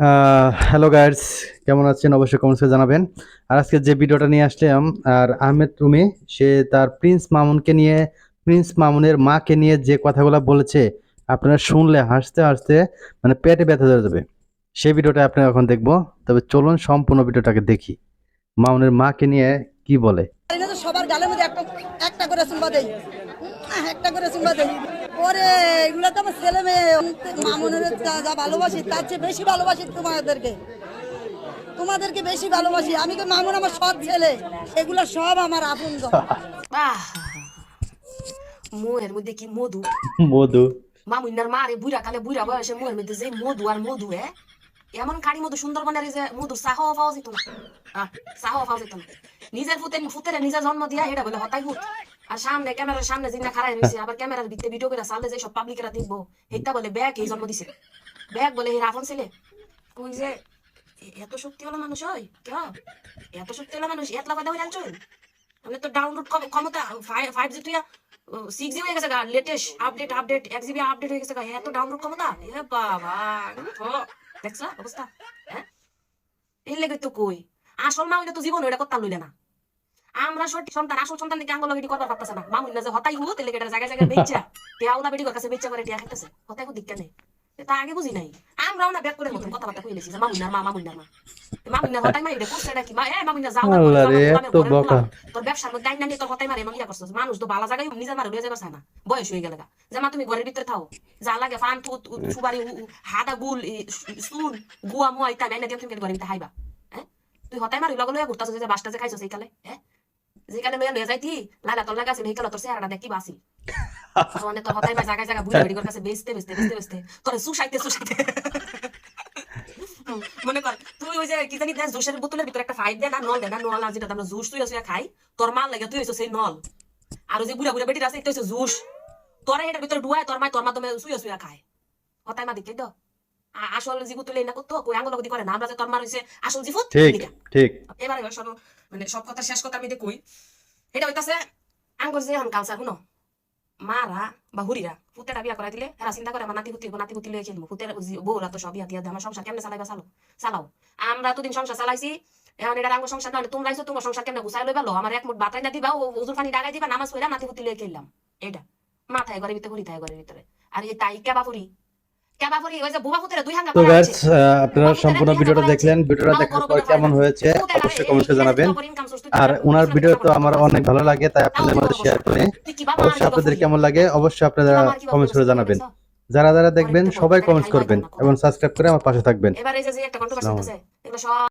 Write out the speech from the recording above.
Hello guys, কেমন আছেন অবশ্যই কমেন্টসে জানাবেন। আর আজকে যে ভিডিওটা নিয়ে আসলাম, আর আহমেদ রুমি সে তার প্রিন্স মামুনকে নিয়ে, প্রিন্স মামুনের মাকে নিয়ে যে কথাগুলো বলেছে, আপনারা শুনলে হাসতে হাসতে মানে পেটে ব্যথা ধরে যাবে। সেই ভিডিওটা আপনারা এখন দেখবো। তবে চলুন সম্পূর্ণ ভিডিওটাকে দেখি, মামুনের মাকে নিয়ে কি বলে। সবার গালের মধ্যে একটা একটা করে চুম্বা দেই, একটা করে চুম্বা দেই। ওরে এগুলো তো আমার ছেলে মেয়ে, মামুনের যা ভালোবাসি তার চেয়ে বেশি ভালোবাসি তোমাদেরকে, তোমাদেরকে বেশি ভালোবাসি আমি। তো মামুন আমার সব ছেলে, এগুলো সব আমার আপনজন। মুহের মধ্যে কি মধু, মধু মামুন্নার মারে বুড়া কালে বুড়া বয়সে মুহের মধ্যে যে মধু আর মধু এমন কারি মধু সুন্দরবনের যে মধু চাহ পাওয়া যেত না, চাহ পাওয়া যেত না। নিজের ফুতের নিজের জন্ম দিয়া এটা বলে হতাই ফুট। আর সামনে ক্যামেরার সামনে জিনা খারাই রয়েছে, আবার ক্যামেরার ভিতরে ভিডিও করে চাললে যে সব পাবলিকরা দেখবো, এটা বলে ব্যাগ এই জন্ম দিছে, ব্যাগ বলে এর আপন ছেলে। কই যে এত শক্তিওয়ালা মানুষ হয় কেউ, এত শক্তিওয়ালা মানুষ এত লাফা দেওয়া জানছো? আমি তো ডাউনলোড ক্ষমতা 5G তুই 6G হয়ে গেছে গা, লেটেস্ট আপডেট 1GB আপডেট হয়ে গেছে গা, এত ডাউনলোড ক্ষমতা। এ বাবা দেখছ অবস্থা, হ্যাঁ এই লেগে তো কই আসল মা হইলে তো জীবন ওইটা করতে লইলে না। আমরা সঠিক সন্তান, আসল সন্তান থেকে আঙ্গল বেটি করবার পারতেছে না। মামুন না যে হতাই হুত লেগে জায়গায় জায়গায় বেচা টিয়াউলা বেটি কাছে বেচা করে টিয়া খাইতেছে, হতাই হুত দিকে নেই। তা আগে বুঝি নাই, আমরাও না ব্যাক করে মতন কথাবার্তা কইলেছি যে মামুনার মা মামুনার হতাই মারি করছে এটা কি মামুনা যাও না আল্লাহ রে, এত বকা। তোর ব্যবসার মধ্যে আইনা নিয়ে তোর হতাই মারে মামিয়া করছিস। মানুষ তো বালা জায়গায় নিজের মারে লয়ে যাবার চায় না, বয়স হয়ে গেলে যে মা তুমি ঘরের ভিতরে থাও, যা লাগে ফান থুত সুবারি হাদা গুল সুন গুয়া মুয়া ইতা আইনা দিয়ে তুমি ঘরের ভিতরে হাইবা। হ্যাঁ তুই হতাই মারি লগে লয়ে ঘুরতাছ যে বাসটা যে খাইছো সেই কালে, হ্যাঁ যেখানে লয়ে লয়ে যাইতি লাগা তোর লাগাছিল সেই কালে তোর চেহারাটা দেখি বাসি মানে তোর হতাই মার জায়গায় জায়গায় বুড়ি বেড়ি কাছে বেচতে তোর সুসাইতে মনে কর তুই ওই যে কি জানি জুসের বোতলের ভিতরে একটা ফাইট দে না নল দে না নল, আর যেটা আমরা জুস তুই আসলে খাই তোর মাল লাগে তুই হইছো সেই নল, আর ওই যে বুড়া বুড়া বেটির আছে এটা হইছে জুস, তোরা এটার ভিতরে ডুয়ায় তোর মাধ্যমে শুয়ে খায়। হতাই মা দেখে তো আসল জীবু তুলে না করতো কই আঙ্গুল গদি করে না, আমরা যে তোর মার হইছে আসল জীবু ঠিক ঠিক। এবারে সব মানে সব কথা শেষ কথা আমি কই, এটা হইতাছে আঙ্গুর যে এখন কালচার শুনো, মারা বা হুরিরা ফুতেটা বিয়া করাই দিলে এরা চিন্তা করে আমার নাতি পুতি লয়ে খেলবো, ফুতের বউরা তো সব বিয়া দিয়ে আমার সংসার কেমনে চালাইবা চালাও। আমরা তো দিন সংসার চালাইছি, এখন এটা আঙ্গুর সংসার না তোমরা আইছো তোমার সংসার কেমনে গুছাই লইবা, আমার এক মুঠ বাতাই না দিবা, ওজুর পানি ডাগাই দিবা, নামাজ পড়া নাতি পুতি লয়ে খেললাম। এটা মাথায় ঘরের ভিতরে ঘুরি, ঘরের ভিতরে। আর এই তাই কেবাপুরি ওই যে বুবা ফুতেরা দুই হাঙ্গা তো করে গাইস, আছে। আপনারা সম্পূর্ণ ভিডিওটা দেখলেন। ভিডিওটা দেখার পর কেমন হয়েছে অবশ্যই কমেন্টে জানাবেন। আর ওনার ভিডিও তো আমার অনেক ভালো লাগে, তাই আপনাদের মধ্যে শেয়ার করি। অবশ্যই আপনাদের কেমন লাগে অবশ্যই আপনারা কমেন্টস করে জানাবেন। যারা যারা দেখবেন সবাই কমেন্টস করবেন এবং সাবস্ক্রাইব করে আমার পাশে থাকবেন। এবার এই যে একটা কন্ট্রোভার্সি আছে এগুলো সব